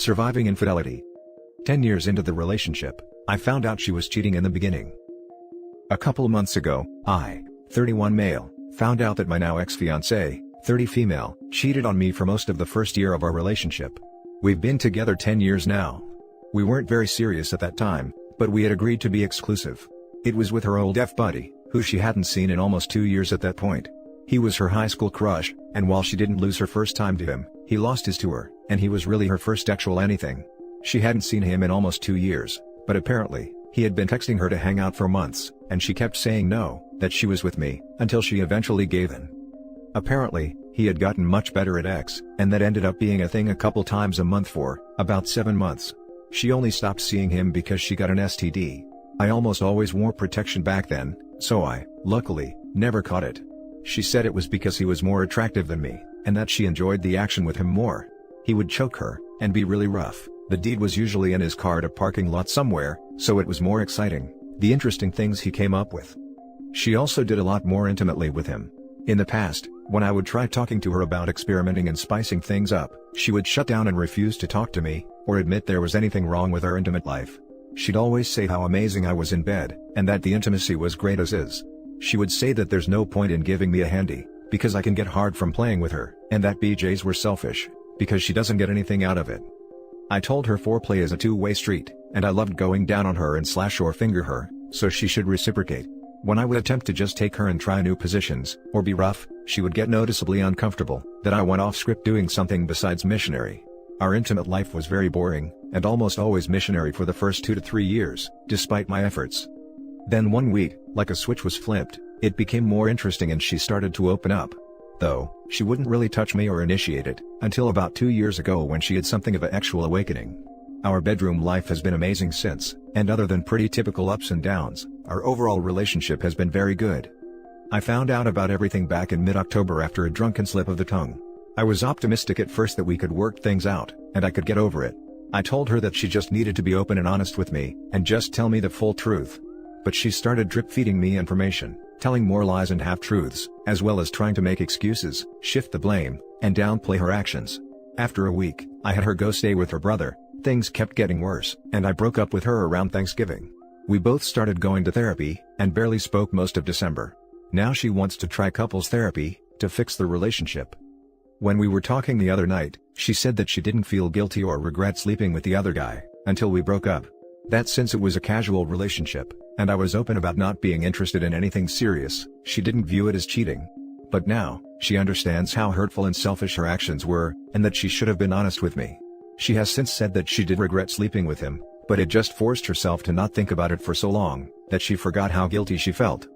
Surviving infidelity. 10 years into the relationship, I found out she was cheating in the beginning. A couple months ago, I, 31 male, found out that my now ex-fiancée, 30 female, cheated on me for most of the first year of our relationship. We've been together 10 years now. We weren't very serious at that time, but we had agreed to be exclusive. It was with her old F-buddy, who she hadn't seen in almost 2 years at that point. He was her high school crush, and while she didn't lose her first time to him, he lost his to her, and he was really her first actual anything. She hadn't seen him in almost 2 years, but apparently, he had been texting her to hang out for months, and she kept saying no, that she was with me, until she eventually gave in. Apparently, he had gotten much better at X, and that ended up being a thing a couple times a month for about 7 months. She only stopped seeing him because she got an STD. I almost always wore protection back then, so I, luckily, never caught it. She said it was because he was more attractive than me, and that she enjoyed the action with him more. He would choke her, and be really rough. The deed was usually in his car at a parking lot somewhere, so it was more exciting, the interesting things he came up with. She also did a lot more intimately with him. In the past, when I would try talking to her about experimenting and spicing things up, she would shut down and refuse to talk to me, or admit there was anything wrong with her intimate life. She'd always say how amazing I was in bed, and that the intimacy was great as is. She would say that there's no point in giving me a handy, because I can get hard from playing with her, and that BJs were selfish, because she doesn't get anything out of it. I told her foreplay is a two-way street, and I loved going down on her and slash or finger her, so she should reciprocate. When I would attempt to just take her and try new positions, or be rough, she would get noticeably uncomfortable, that I went off script doing something besides missionary. Our intimate life was very boring, and almost always missionary for the first 2 to 3 years, despite my efforts. Then one week, like a switch was flipped, it became more interesting and she started to open up. Though, she wouldn't really touch me or initiate it, until about 2 years ago when she had something of an actual awakening. Our bedroom life has been amazing since, and other than pretty typical ups and downs, our overall relationship has been very good. I found out about everything back in mid-October after a drunken slip of the tongue. I was optimistic at first that we could work things out, and I could get over it. I told her that she just needed to be open and honest with me, and just tell me the full truth. But she started drip-feeding me information, telling more lies and half-truths, as well as trying to make excuses, shift the blame, and downplay her actions. After a week, I had her go stay with her brother. Things kept getting worse, and I broke up with her around Thanksgiving. We both started going to therapy, and barely spoke most of December. Now she wants to try couples therapy, to fix the relationship. When we were talking the other night, she said that she didn't feel guilty or regret sleeping with the other guy, until we broke up. That since it was a casual relationship, and I was open about not being interested in anything serious, she didn't view it as cheating. But now, she understands how hurtful and selfish her actions were, and that she should have been honest with me. She has since said that she did regret sleeping with him, but had just forced herself to not think about it for so long, that she forgot how guilty she felt.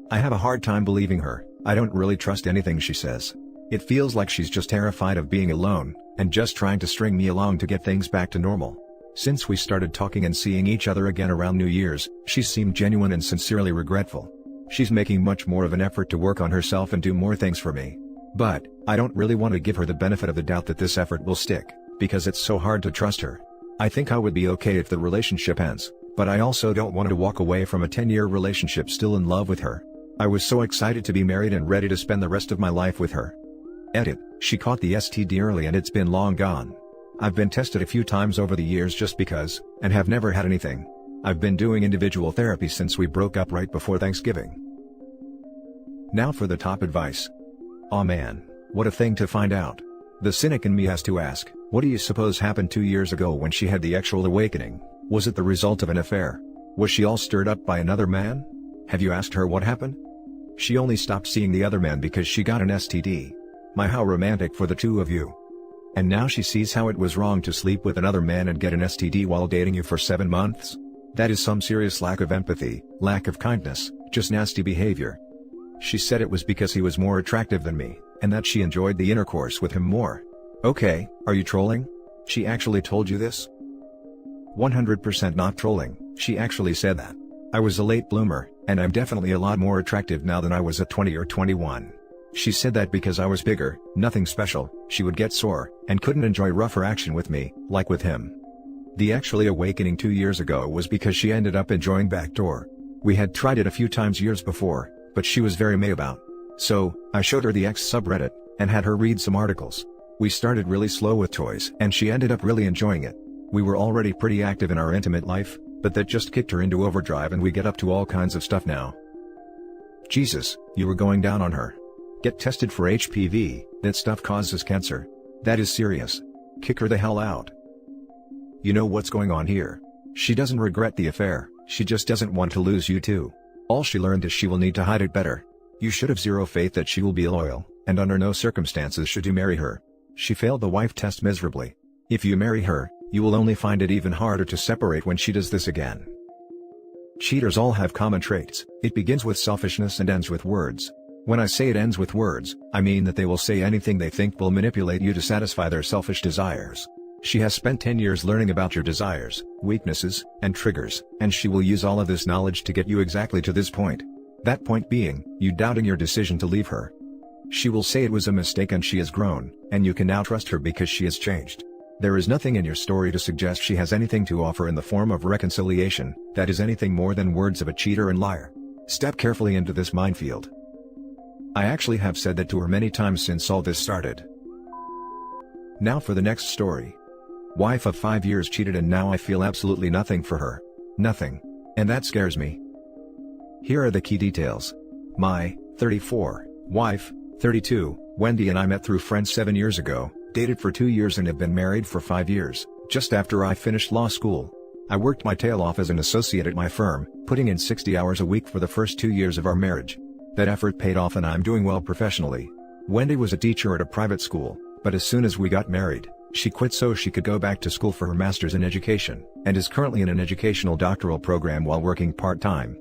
I have a hard time believing her. I don't really trust anything she says. It feels like she's just terrified of being alone, and just trying to string me along to get things back to normal. Since we started talking and seeing each other again around New Year's, she's seemed genuine and sincerely regretful. She's making much more of an effort to work on herself and do more things for me. But, I don't really want to give her the benefit of the doubt that this effort will stick, because it's so hard to trust her. I think I would be okay if the relationship ends, but I also don't want to walk away from a 10-year relationship still in love with her. I was so excited to be married and ready to spend the rest of my life with her. Edit, she caught the STD early and it's been long gone. I've been tested a few times over the years just because, and have never had anything. I've been doing individual therapy since we broke up right before Thanksgiving. Now for the top advice. Aw man, what a thing to find out. The cynic in me has to ask, what do you suppose happened 2 years ago when she had the actual awakening? Was it the result of an affair? Was she all stirred up by another man? Have you asked her what happened? She only stopped seeing the other man because she got an STD. My, how romantic for the two of you. And now she sees how it was wrong to sleep with another man and get an STD while dating you for 7 months? That is some serious lack of empathy, lack of kindness, just nasty behavior. She said it was because he was more attractive than me, and that she enjoyed the intercourse with him more. Okay, are you trolling? She actually told you this? 100% not trolling, she actually said that. I was a late bloomer, and I'm definitely a lot more attractive now than I was at 20 or 21. She said that because I was bigger, nothing special, she would get sore, and couldn't enjoy rougher action with me, like with him. The actually awakening 2 years ago was because she ended up enjoying backdoor. We had tried it a few times years before, but she was very meh about. So, I showed her the X subreddit, and had her read some articles. We started really slow with toys and she ended up really enjoying it. We were already pretty active in our intimate life, but that just kicked her into overdrive and we get up to all kinds of stuff now. Jesus, you were going down on her. Get tested for HPV, that stuff causes cancer. That is serious. Kick her the hell out. You know what's going on here. She doesn't regret the affair, she just doesn't want to lose you too. All she learned is she will need to hide it better. You should have zero faith that she will be loyal, and under no circumstances should you marry her. She failed the wife test miserably. If you marry her, you will only find it even harder to separate when she does this again. Cheaters all have common traits. It begins with selfishness and ends with words. When I say it ends with words, I mean that they will say anything they think will manipulate you to satisfy their selfish desires. She has spent 10 years learning about your desires, weaknesses, and triggers, and she will use all of this knowledge to get you exactly to this point. That point being, you doubting your decision to leave her. She will say it was a mistake and she has grown, and you can now trust her because she has changed. There is nothing in your story to suggest she has anything to offer in the form of reconciliation, that is anything more than words of a cheater and liar. Step carefully into this minefield. I actually have said that to her many times since all this started. Now for the next story. Wife of 5 years cheated and now I feel absolutely nothing for her. Nothing. And that scares me. Here are the key details. My, 34, wife, 32, Wendy and I met through friends 7 years ago, dated for 2 years and have been married for 5 years, just after I finished law school. I worked my tail off as an associate at my firm, putting in 60 hours a week for the first 2 years of our marriage. That effort paid off and I'm doing well professionally. Wendy was a teacher at a private school, but as soon as we got married, she quit so she could go back to school for her master's in education, and is currently in an educational doctoral program while working part-time.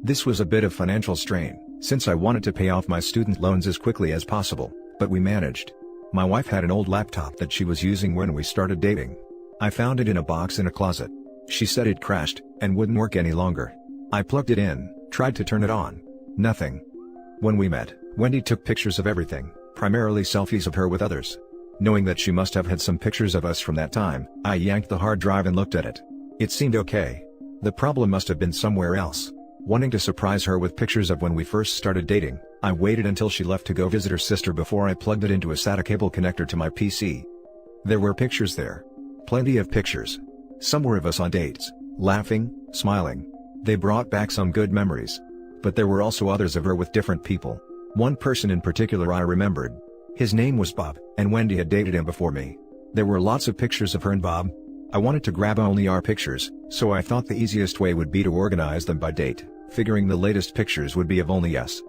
This was a bit of financial strain, since I wanted to pay off my student loans as quickly as possible, but we managed. My wife had an old laptop that she was using when we started dating. I found it in a box in a closet. She said it crashed, and wouldn't work any longer. I plugged it in, tried to turn it on. Nothing. When we met, Wendy took pictures of everything, primarily selfies of her with others. Knowing that she must have had some pictures of us from that time, I yanked the hard drive and looked at it. It seemed okay. The problem must have been somewhere else. Wanting to surprise her with pictures of when we first started dating, I waited until she left to go visit her sister before I plugged it into a SATA cable connector to my PC. There were pictures there. Plenty of pictures. Some were of us on dates, laughing, smiling. They brought back some good memories. But there were also others of her with different people. One person in particular I remembered. His name was Bob, and Wendy had dated him before me. There were lots of pictures of her and Bob. I wanted to grab only our pictures, so I thought the easiest way would be to organize them by date, figuring the latest pictures would be of only us.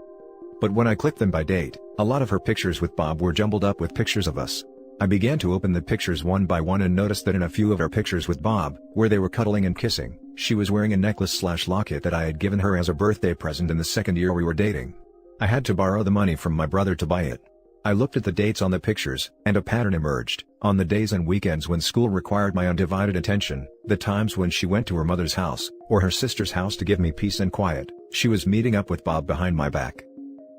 But when I clicked them by date, a lot of her pictures with Bob were jumbled up with pictures of us. I began to open the pictures one by one and noticed that in a few of our pictures with Bob, where they were cuddling and kissing, she was wearing a necklace/locket that I had given her as a birthday present in the second year we were dating. I had to borrow the money from my brother to buy it. I looked at the dates on the pictures, and a pattern emerged. On the days and weekends when school required my undivided attention, the times when she went to her mother's house, or her sister's house to give me peace and quiet, she was meeting up with Bob behind my back.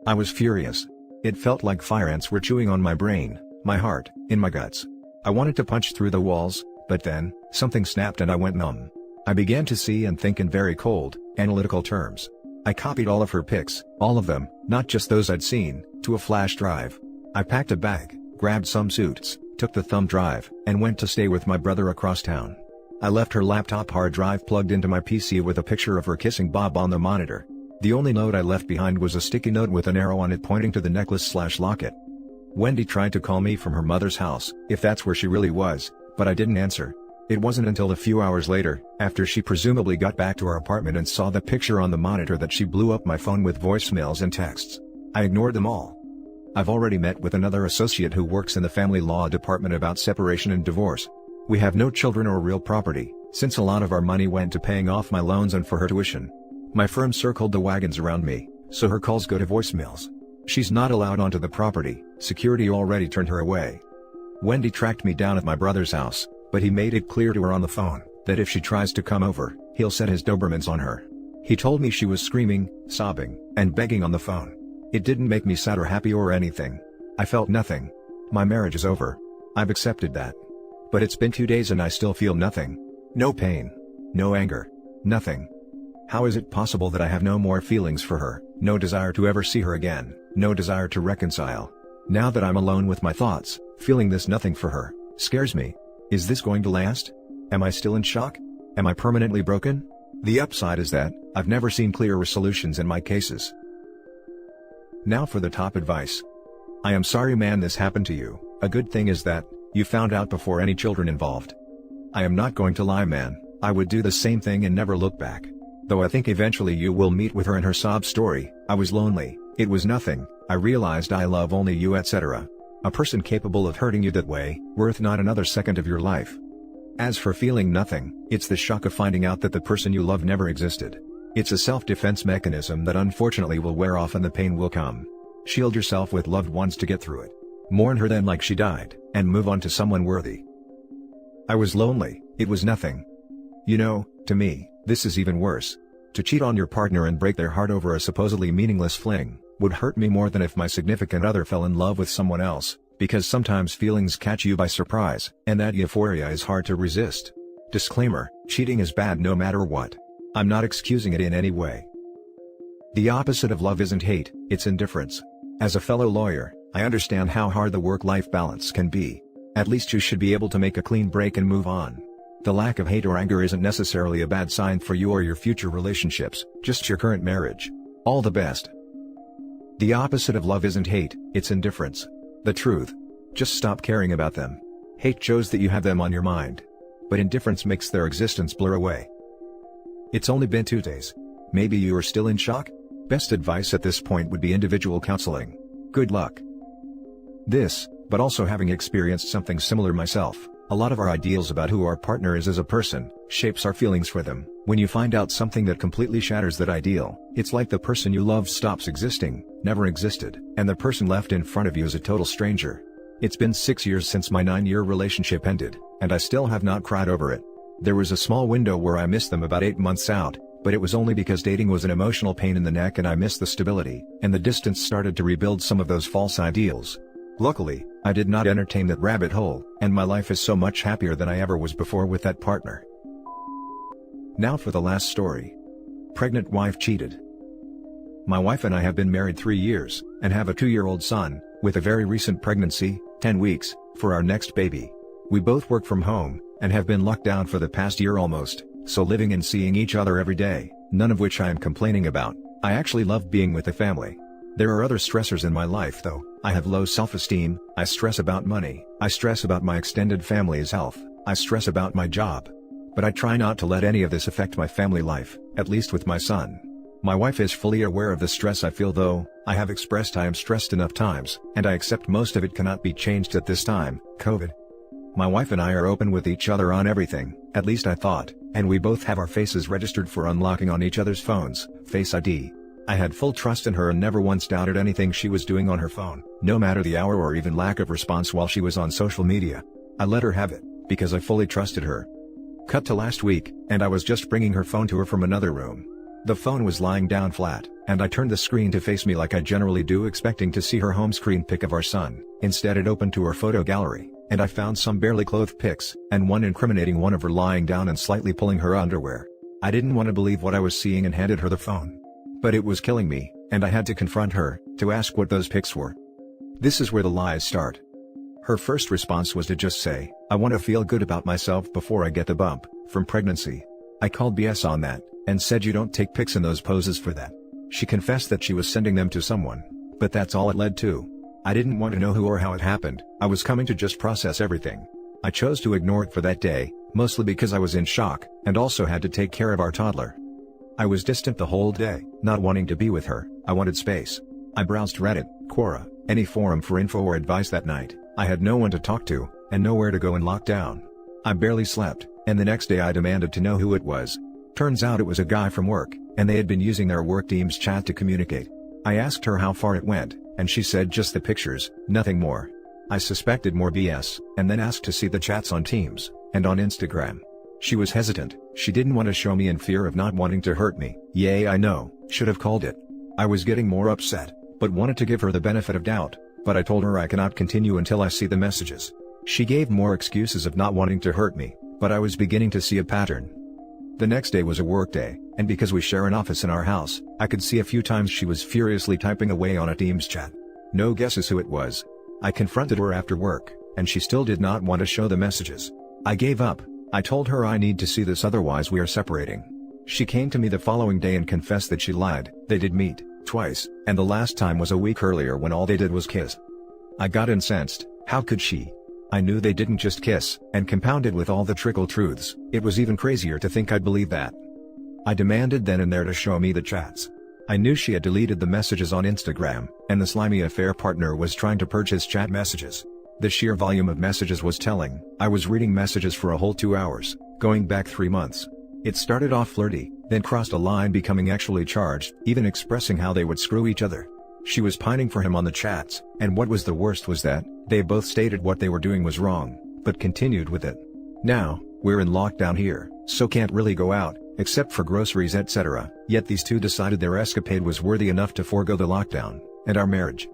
I was furious. It felt like fire ants were chewing on my brain, my heart, in my guts. I wanted to punch through the walls, but then, something snapped and I went numb. I began to see and think in very cold, analytical terms. I copied all of her pics, all of them, not just those I'd seen, to a flash drive. I packed a bag, grabbed some suits, took the thumb drive, and went to stay with my brother across town. I left her laptop hard drive plugged into my PC with a picture of her kissing Bob on the monitor. The only note I left behind was a sticky note with an arrow on it pointing to the necklace/locket. Wendy tried to call me from her mother's house, if that's where she really was, but I didn't answer. It wasn't until a few hours later, after she presumably got back to our apartment and saw the picture on the monitor, that she blew up my phone with voicemails and texts. I ignored them all. I've already met with another associate who works in the family law department about separation and divorce. We have no children or real property, since a lot of our money went to paying off my loans and for her tuition. My firm circled the wagons around me, so her calls go to voicemails. She's not allowed onto the property, security already turned her away. Wendy tracked me down at my brother's house, but he made it clear to her on the phone, that if she tries to come over, he'll set his Dobermans on her. He told me she was screaming, sobbing, and begging on the phone. It didn't make me sad or happy or anything. I felt nothing. My marriage is over. I've accepted that. But it's been 2 days and I still feel nothing. No pain. No anger. Nothing. How is it possible that I have no more feelings for her, no desire to ever see her again, no desire to reconcile? Now that I'm alone with my thoughts, feeling this nothing for her scares me. Is this going to last? Am I still in shock? Am I permanently broken? The upside is that I've never seen clearer solutions in my cases. Now for the top advice. I am sorry man this happened to you. A good thing is that you found out before any children involved. I am not going to lie man, I would do the same thing and never look back. Though I think eventually you will meet with her and her sob story. I was lonely, it was nothing, I realized I love only you etc. A person capable of hurting you that way, worth not another second of your life. As for feeling nothing, it's the shock of finding out that the person you love never existed. It's a self-defense mechanism that unfortunately will wear off and the pain will come. Shield yourself with loved ones to get through it. Mourn her then like she died, and move on to someone worthy. I was lonely, it was nothing. You know, to me, this is even worse. To cheat on your partner and break their heart over a supposedly meaningless fling, would hurt me more than if my significant other fell in love with someone else, because sometimes feelings catch you by surprise, and that euphoria is hard to resist. Disclaimer, cheating is bad no matter what. I'm not excusing it in any way. The opposite of love isn't hate, it's indifference. As a fellow lawyer, I understand how hard the work-life balance can be. At least you should be able to make a clean break and move on. The lack of hate or anger isn't necessarily a bad sign for you or your future relationships, just your current marriage. All the best. The opposite of love isn't hate, it's indifference. The truth. Just stop caring about them. Hate shows that you have them on your mind. But indifference makes their existence blur away. It's only been 2 days. Maybe you are still in shock? Best advice at this point would be individual counseling. Good luck. This, but also having experienced something similar myself, a lot of our ideals about who our partner is as a person, shapes our feelings for them. When you find out something that completely shatters that ideal, it's like the person you love stops existing, never existed, and the person left in front of you is a total stranger. It's been 6 years since my 9-year relationship ended, and I still have not cried over it. There was a small window where I missed them about 8 months out, but it was only because dating was an emotional pain in the neck and I missed the stability, and the distance started to rebuild some of those false ideals. Luckily, I did not entertain that rabbit hole, and my life is so much happier than I ever was before with that partner. Now for the last story. Pregnant wife cheated. My wife and I have been married 3 years, and have a 2-year-old son, with a very recent pregnancy, 10 weeks, for our next baby. We both work from home, and have been locked down for the past year almost, so living and seeing each other every day, none of which I am complaining about. I actually love being with the family. There are other stressors in my life though. I have low self-esteem, I stress about money, I stress about my extended family's health, I stress about my job. But I try not to let any of this affect my family life, at least with my son. My wife is fully aware of the stress I feel though. I have expressed I am stressed enough times, and I accept most of it cannot be changed at this time, COVID. My wife and I are open with each other on everything, at least I thought, and we both have our faces registered for unlocking on each other's phones, Face ID. I had full trust in her and never once doubted anything she was doing on her phone, no matter the hour or even lack of response while she was on social media. I let her have it, because I fully trusted her. Cut to last week, and I was just bringing her phone to her from another room. The phone was lying down flat, and I turned the screen to face me like I generally do, expecting to see her home screen pic of our son. Instead it opened to her photo gallery, and I found some barely clothed pics, and one incriminating one of her lying down and slightly pulling her underwear. I didn't want to believe what I was seeing and handed her the phone. But it was killing me, and I had to confront her, to ask what those pics were. This is where the lies start. Her first response was to just say, "I want to feel good about myself before I get the bump from pregnancy." I called BS on that, and said you don't take pics in those poses for that. She confessed that she was sending them to someone, but that's all it led to. I didn't want to know who or how it happened. I was coming to just process everything. I chose to ignore it for that day, mostly because I was in shock, and also had to take care of our toddler. I was distant the whole day, not wanting to be with her. I wanted space. I browsed Reddit, Quora, any forum for info or advice that night. I had no one to talk to, and nowhere to go in lockdown. I barely slept, and the next day I demanded to know who it was. Turns out it was a guy from work, and they had been using their work team's chat to communicate. I asked her how far it went, and she said just the pictures, nothing more. I suspected more BS, and then asked to see the chats on Teams, and on Instagram. She was hesitant. She didn't want to show me in fear of not wanting to hurt me. Yay, I know, should have called it. I was getting more upset, but wanted to give her the benefit of doubt, but I told her I cannot continue until I see the messages. She gave more excuses of not wanting to hurt me, but I was beginning to see a pattern. The next day was a work day, and because we share an office in our house, I could see a few times she was furiously typing away on a Teams chat. No guesses who it was. I confronted her after work, and she still did not want to show the messages. I gave up. I told her I need to see this, otherwise we are separating. She came to me the following day and confessed that she lied. They did meet twice, and the last time was a week earlier when all they did was kiss. I got incensed. How could she? I knew they didn't just kiss, and compounded with all the trickle truths, it was even crazier to think I'd believe that. I demanded then and there to show me the chats. I knew she had deleted the messages on Instagram, and the slimy affair partner was trying to purge his chat messages. The sheer volume of messages was telling. I was reading messages for a whole 2 hours, going back 3 months. It started off flirty, then crossed a line becoming actually charged, even expressing how they would screw each other. She was pining for him on the chats, and what was the worst was that, they both stated what they were doing was wrong, but continued with it. Now, we're in lockdown here, so can't really go out, except for groceries etc., yet these two decided their escapade was worthy enough to forego the lockdown, and our marriage.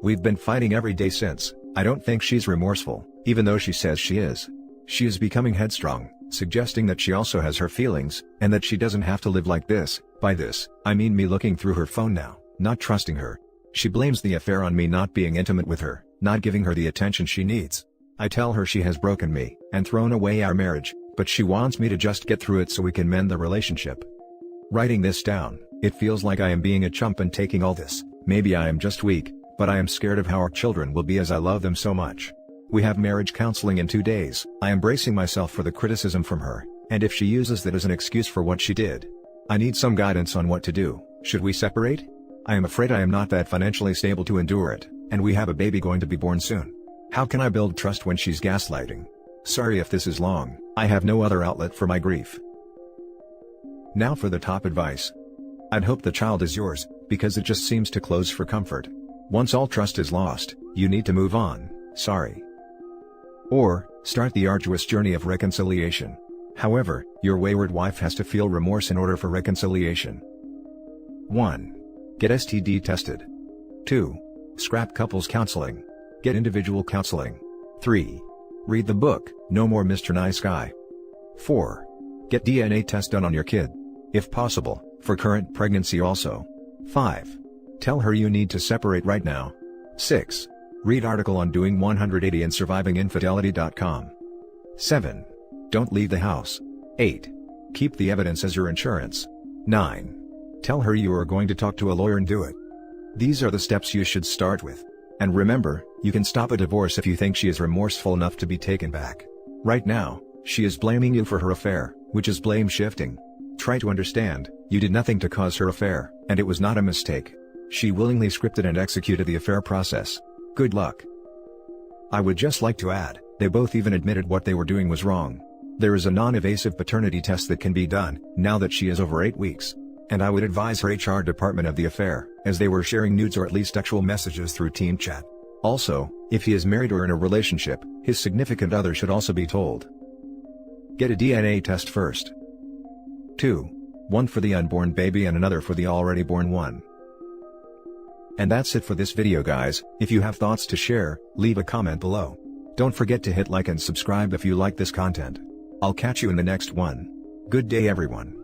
We've been fighting every day since. I don't think she's remorseful, even though she says she is. She is becoming headstrong, suggesting that she also has her feelings, and that she doesn't have to live like this. By this, I mean me looking through her phone now, not trusting her. She blames the affair on me not being intimate with her, not giving her the attention she needs. I tell her she has broken me, and thrown away our marriage, but she wants me to just get through it so we can mend the relationship. Writing this down, it feels like I am being a chump and taking all this. Maybe I am just weak, but I am scared of how our children will be as I love them so much. We have marriage counseling in 2 days. I am bracing myself for the criticism from her, and if she uses that as an excuse for what she did. I need some guidance on what to do. Should we separate? I am afraid I am not that financially stable to endure it, and we have a baby going to be born soon. How can I build trust when she's gaslighting? Sorry if this is long, I have no other outlet for my grief. Now for the top advice. I'd hope the child is yours, because it just seems to close for comfort. Once all trust is lost, you need to move on, sorry. Or, start the arduous journey of reconciliation. However, your wayward wife has to feel remorse in order for reconciliation. 1. Get STD tested. 2. Scrap couples counseling. Get individual counseling. 3. Read the book, No More Mr. Nice Guy. 4. Get DNA test done on your kid. If possible, for current pregnancy also. 5. Tell her you need to separate right now. 6. Read article on doing 180 and surviving infidelity.com. 7. Don't leave the house. 8. Keep the evidence as your insurance. 9. Tell her you are going to talk to a lawyer and do it. These are the steps you should start with. And remember, you can stop a divorce if you think she is remorseful enough to be taken back. Right now, she is blaming you for her affair, which is blame shifting. Try to understand, you did nothing to cause her affair, and it was not a mistake. She willingly scripted and executed the affair process. Good luck. I would just like to add, they both even admitted what they were doing was wrong. There is a non-invasive paternity test that can be done, now that she is over 8 weeks. And I would advise her HR department of the affair, as they were sharing nudes or at least actual messages through team chat. Also, if he is married or in a relationship, his significant other should also be told. Get a DNA test first. 2. One for the unborn baby and another for the already born one. And that's it for this video guys. If you have thoughts to share, leave a comment below. Don't forget to hit like and subscribe if you like this content. I'll catch you in the next one. Good day everyone.